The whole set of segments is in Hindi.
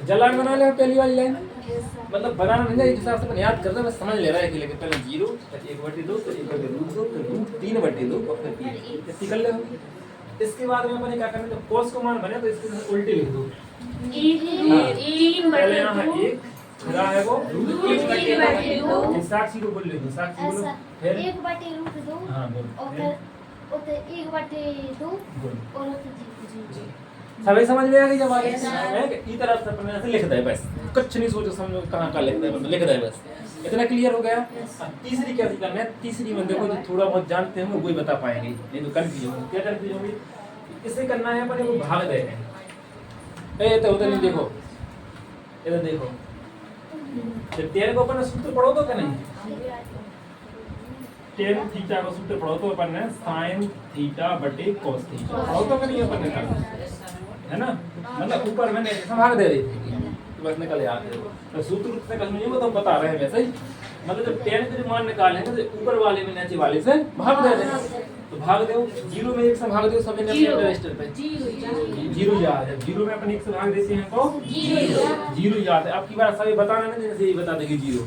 जलान बना ले पहली वाली लाइन, मतलब बनाना नहीं है, इस हिसाब से अपन याद करना, बस समझ ले रहा है कि लेकिन पहले 0 फिर 1/2 फिर 1/√2 फिर रूट 3/2 और फिर 3 इतनी कर ले होगी। इसके बाद में अपन क्या करना है, जब cos को मान बने तो इसके उल्टे लिख दो, पहले यहाँ है 1 फिर है वो साक्षी को बोल ले दो, साक्षी बोलो फिर 1/√2 हाँ बोल और फिर 1/2 और फिर सभी समझ में आ गई जब आगे है कि ई तरह से अपन ऐसे लिख दे बस, कुछ नहीं सोचो समझो कहां का लिख दे, मतलब लिख दे बस, इतना क्लियर हो गया। अब तीसरी क्या करना है, तीसरी में देखो जो थोड़ा बहुत जानते हैं वो ही बता पाएंगे, नहीं तो कंफ्यूज होंगे। क्या कंफ्यूज होंगे, इसे करना है अपन को भाग दे रहे हैं, ए तो उधर नहीं देखो, इधर देखो, जब 13 को अपन सूत्र पढ़ो तो क्या नहीं, tan थीटा का सूत्र पढ़ो तो अपन ने sin थीटा बटे cos थीटा पढ़ो तो क्या नहीं अपन ने कहा है ना, मतलब ऊपर मैंने ऐसा भाग दे रही थी तो बस निकल आते हो, तो सूत्र से कल नहीं वो तो बता रहे हैं वैसे ही, मतलब जब tan के जो मान निकालेंगे तो ऊपर वाले में नीचे वाले से भाग दे देना, तो भाग दो 0 में 1 से भाग दो, सब ने अपने रजिस्टर पे 0 याद है, 0 में अपन 1 से भाग देते हैं तो 0 याद है। अब की बार सभी बताना नहीं जैसे ही बता देंगे 0,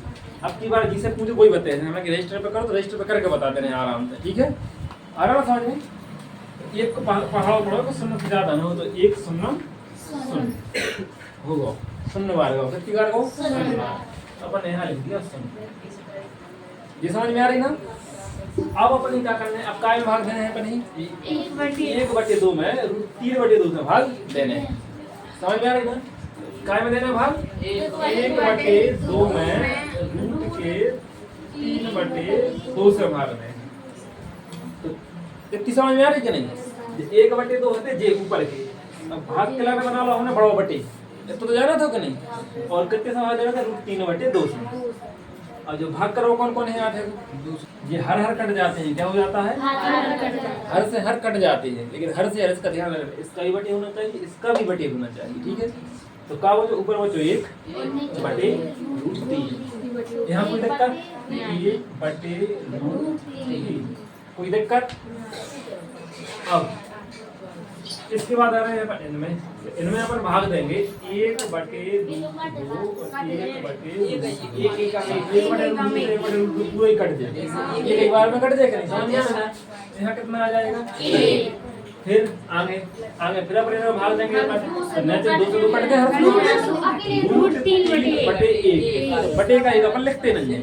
अब की बार जिसे पूछो कोई बताए हमें कि रजिस्टर पे करो तो रजिस्टर पे करके बता देना है आराम से, ठीक है आराम समझ में। एक पहाड़ पढ़ो तो शून्य से ज्यादा ना हो तो 1 0 0 होगा, शून्य बार होगा, कितनी बार होगा अपन यहाँ लिख दिया शून्य, ये समझ में आ रही ना। अब अपन क्या करना है, अब काय में भाग देना है अपन ही 1/2 में 3/2 से भाग देने हैं, समझ में आ रही ना, काय में देना भाग 1/2 में रूट के 3/2 से भाग दें, तो इतनी समझ में आ रही कि नहीं। 1/2 होते जे ऊपर के, अब भाग के लाने बना लो हमने बड़ो बटे तो जाना था कि नहीं, और कितने से भाग देना था रूट 3/2 से, और जो भाग करो कौन कौन है यहाँ थे, ये हर कट जाते हैं, क्या हो जाता है हर से हर कट जाते हैं, लेकिन हर से हर का ध्यान रखना, इसका भी बटे होना चाहिए, इसका भी बटे होना चाहिए, ठीक है। तो का वो जो ऊपर वो जो 1/√3, यहाँ कोई दिक्कत 1/√3, कोई दिक्कत। अब इसके बाद आ रहे हैं अपन इनमें अपन भाग देंगे 1/2 और 1/2 पूरा ही कट जाएगा, एक बार में कट जाएगा नहीं, समझ में आना। यहाँ कितना आ जाएगा, फिर आगे आगे फिर अपन इनमें भाग देंगे अपन, नीचे 2 से 2 कट गए, हर रूट 3/1 बटे का एक अपन लिखते नहीं है,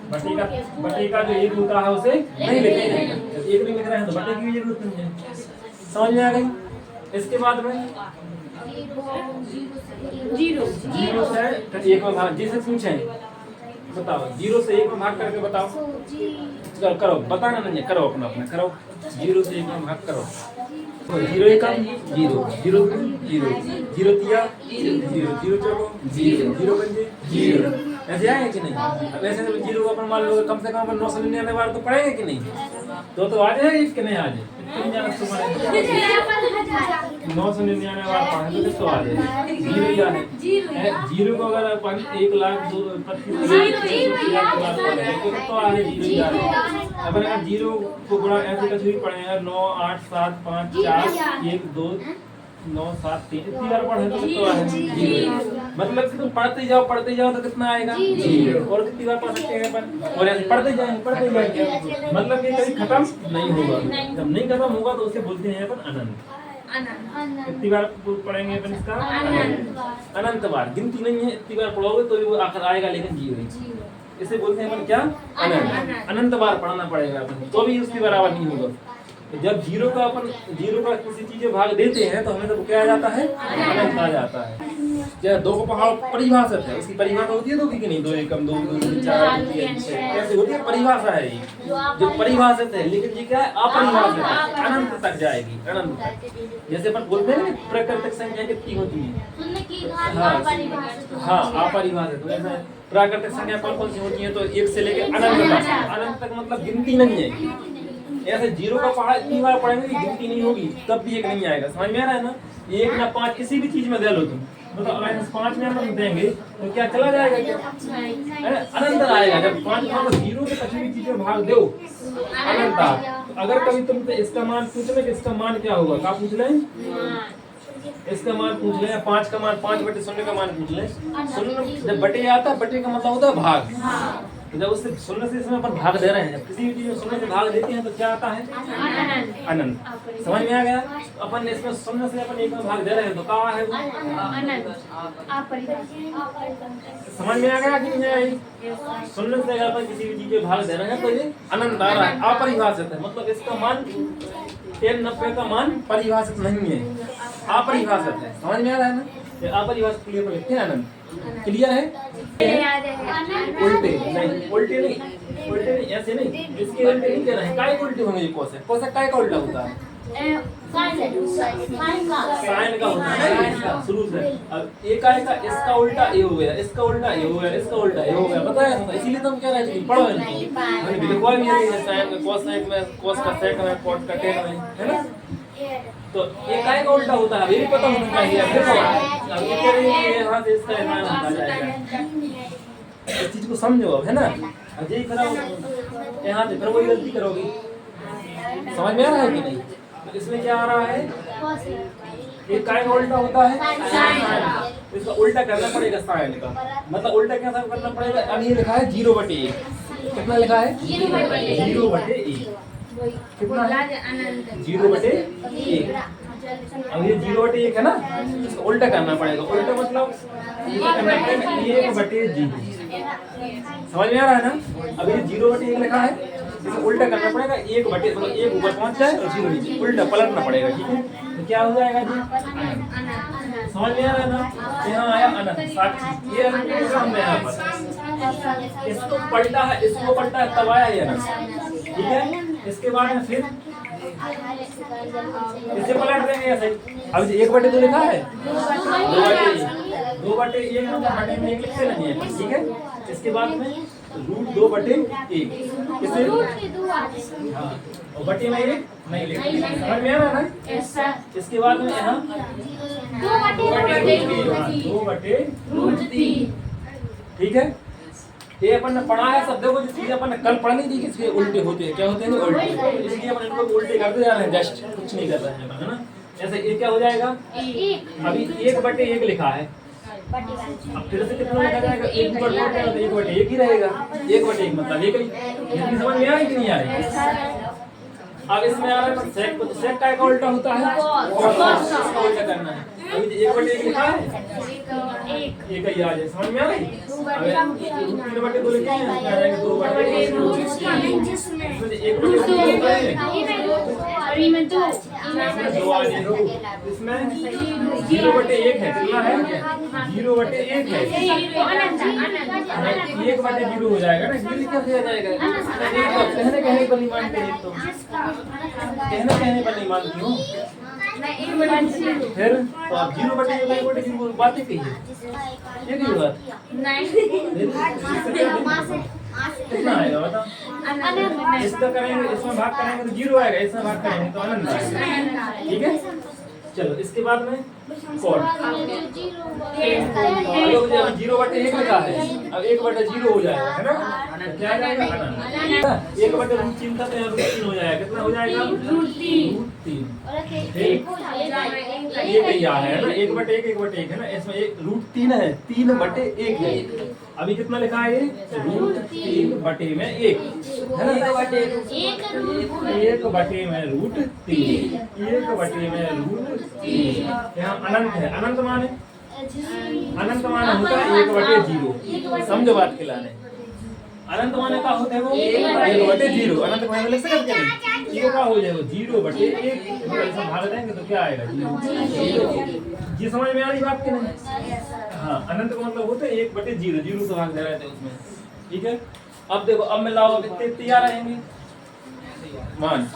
बटे का जो एक होता है उसे नहीं लिखते हैं, एक नहीं लिख रहे हैं तो बटे की भी जरूरत नहीं है, समझ में आ गई। इसके बाद में 0 से 1 में भाग, जिसे पूछे बताओ 0 से 1 में भाग करके बताओ, चलो करो, बताना नहीं है, करो अपना अपना करो, 0 से 1 में भाग करो, 0 1 0 0 0 0 तिया 0 0 चलो 0 0 बन 0, ऐसे आएगा कि नहीं। अब ऐसे तो 0 को अपन मान लो कम से कम अपन 999 बार तो पढ़ेंगे कि नहीं, तो आ जाएगा कि नहीं आ जाए, इतनी जाना तो पढ़ेंगे 999 बार पढ़ेंगे तो आ जाएगा 0 जाने 0 को अगर अपन 1,25,000 तो आ जाए 0 जाने। अपन अगर 0 को गुणा ऐसे कैसे भी पढ़ेंगे 9 8 7 5 4 1 2 9 7 3 इतनी बार पढ़े तो कितना आएगा 0, मतलब कि तुम पढ़ते जाओ तो कितना आएगा 0, और कितनी बार पढ़ सकते हैं अपन, और ऐसे पढ़ते जाएंगे, मतलब कि कभी खत्म नहीं होगा, जब नहीं खत्म होगा तो उसे बोलते हैं अपन अनंत। कितनी बार पढ़ेंगे अपन इसका अनंत बार, गिनती नहीं है, इतनी बार पढ़ोगे तो भी वो आखिर आएगा लेकिन 0, इसे बोलते हैं अपन क्या अनंत, अनंत बार पढ़ना पड़ेगा अपन तो भी उसके बराबर नहीं होगा। जब 0 का किसी चीज में भाग देते हैं तो हमें तो क्या आ जाता है अनंत आ जाता है। जब 2 को पहाड़ परिभाषित है, उसकी परिभाषा होती है 2 की नहीं, 2 एकम 2 2 4 कैसे होती है, परिभाषा है ये जो परिभाषित है, लेकिन ये क्या है अपरिभाषित है, अनंत तक जाएगी, अनंत तक। जैसे अपन बोलते हैं ना प्राकृतिक संख्या कितनी होती है, हाँ अपरिभाषित, वैसे प्राकृतिक संख्या कौन कौन सी होती है, तो 1 से लेकर अनंत तक मतलब गिनती नहीं है। ऐसे 0 का पहाड़ इतनी बार पढ़ेंगे कि गिनती नहीं होगी तब भी 1 नहीं आएगा, समझ में आ रहा है ना। 1 या 5 किसी भी चीज में दे लो तुम, मतलब अगर 5 में हम देंगे तो क्या चला जाएगा, क्या अनंत आएगा। जब 5 को 0 के किसी भी चीज में भाग दो अनंत। अगर कभी तुमसे इसका मान पूछ ले कि इसका मान क्या होगा, क्या पूछ ले इसका मान पूछ ले, 5 का मान 5/0 का मान पूछ ले। शून्य जब बटे आता है, बटे का मतलब होता है भाग। तो जब उससे शून्य से इसमें अपन भाग दे रहे हैं, जब किसी भी चीज में शून्य से भाग देते हैं तो क्या आता है? अनंत। समझ में आ गया? अपन इसमें शून्य से अपन 1 में भाग दे रहे हैं तो क्या है वो? समझ में आ गया कि नहीं आई? शून्य से अगर अपन किसी भी चीज में भाग दे रहे हैं तो ये अनंत आ रहा है, अपरिभाषित है। मतलब इसका मान 1090 का मान परिभाषित नहीं है, अपरिभाषित है। समझ में आ रहा है ना? ये अपरिभाषित क्लियर पर लिखते हैं अनंत। क्लियर है? उल्टे नहीं, उल्टे नहीं, ऐसे नहीं, इसके उल्टे नहीं कह रहे हैं। काय उल्टे होंगे? कोसेक काय का उल्टा होता है? साइन का होता है शुरू से। अब एक काय का, इसका उल्टा ये हो गया, इसका उल्टा ये हो गया, इसका उल्टा ये हो गया, बताया था। इसीलिए तो हम कह रहे हैं पढ़ो नहीं, लिखवा भी है साइन में, कोसेक में, कोस का सेक में, कॉट का टेन में, है ना? तो एक काय का उल्टा होता है, ये भी पता होना चाहिए। अब ये कह रही है यहाँ से इसका मान होता जाएगा। इस चीज को समझो अब, है ना? अब यही करो यहाँ से, फिर वही गलती करोगी। समझ में आ रहा है कि नहीं? तो इसमें क्या आ रहा है? एक काय का उल्टा होता है साइन। इसका उल्टा करना पड़ेगा साइन का। मतलब उल्टा क्या करना पड़ेगा? अब ये लिखा है 0/1। कितना लिखा है? 0/1। कितना है? 0/1। अब ये 0/1 है ना, इसको उल्टा करना पड़ेगा। उल्टा मतलब ये करना पड़ेगा 1/0। समझ में आ रहा है ना? अब ये 0/1 लिखा है, इसको उल्टा करना पड़ेगा 1/, मतलब 1 ऊपर पहुंच जाए और 0 नीचे, उल्टा पलटना पड़ेगा। ठीक है? तो क्या हो जाएगा जी? समझ में आ रहा है ना? यहाँ आया अनंत साक्षी, ये अनंत का काम है यहाँ पर। इसको पलटा है, इसको पलटा है, तब आया ये अनंत। ठीक है? इसके बाद में फिर इसे पलट देंगे ऐसे। अब 1/2 लिखा है, 2/1 मतलब बटे में 1 लिखते नहीं है। ठीक है? इसके बाद में √2/1 किसे? हाँ, और बटे में 1 नहीं लिखते। समझ में आ रहा है ना? इसके बाद में यहाँ 2/√3। ठीक है? ये अपन ने पढ़ा है शब्दों को, जिसकी अपन ने कल पढ़नी थी, किसके उल्टे होते हैं। क्या होते हैं? उल्टे। इसलिए अपन इनको उल्टे करते जा रहे हैं, जस्ट कुछ नहीं कर रहे हैं, है ना? ऐसे ये क्या हो जाएगा? अभी 1/1 लिखा है, अब फिर से कितना लिखा जाएगा? 1/2 है तो 1/1 ही रहेगा। 1/1 मतलब एक ही। इतनी समझ में आ रही कि नहीं आ रही? अब इसमें आ रहा है सेक, तो सेक का उल्टा होता है कॉस का उल्टा करना है। अभी 1/1 लिखा है, एक ही आ जाए। समझ में आ रही? अब 3/2 लिखे हैं, क्या आएगा? 2/1। इसमें 2 आ जाएगा। इसमें 0/1 है, कितना है? 0/1 है। 1/0 हो जाएगा ना, ये कैसे आ जाएगा? कहने पर नहीं मानते हैं, तो कहने पर नहीं मानती हूँ। फिर तो आप 0/1 बात ही कही, ये क्यों बात? कितना आएगा बताओ? इसका करेंगे, इसमें भाग करेंगे तो 0 आएगा, इसमें भाग करेंगे तो अनंत आएगा। ठीक है? चलो इसके बाद में कॉट। 0/1 लिखा है, अब 1/0 हो जाएगा, है ना? क्या आ जाएगा? अनंत। 1/√3 था तो यहाँ √3 हो जाएगा। कितना हो जाएगा? √3। एक ही है ना, 1/1 है ना, इसमें 1√3 है, 3/1 है। अभी कितना लिखा है? √3/1 है ना? 1/√3 यहाँ अनंत है। अनंत माने होता है 1/0। समझो बात खिलाने। अनंत माने का होता है वो 1/0। अनंत माने लिख सकते हैं, ये का हो जाएगा 0/1। ऐसा भाग देंगे तो क्या आएगा? 0। ये समझ में आ रही बात की नहीं? हाँ, अनंत का मतलब होता है 1/0, 0 से भाग दे रहे थे उसमें। ठीक है? अब देखो, अब मैं लाओ, अब इतने तैयार रहेंगे मान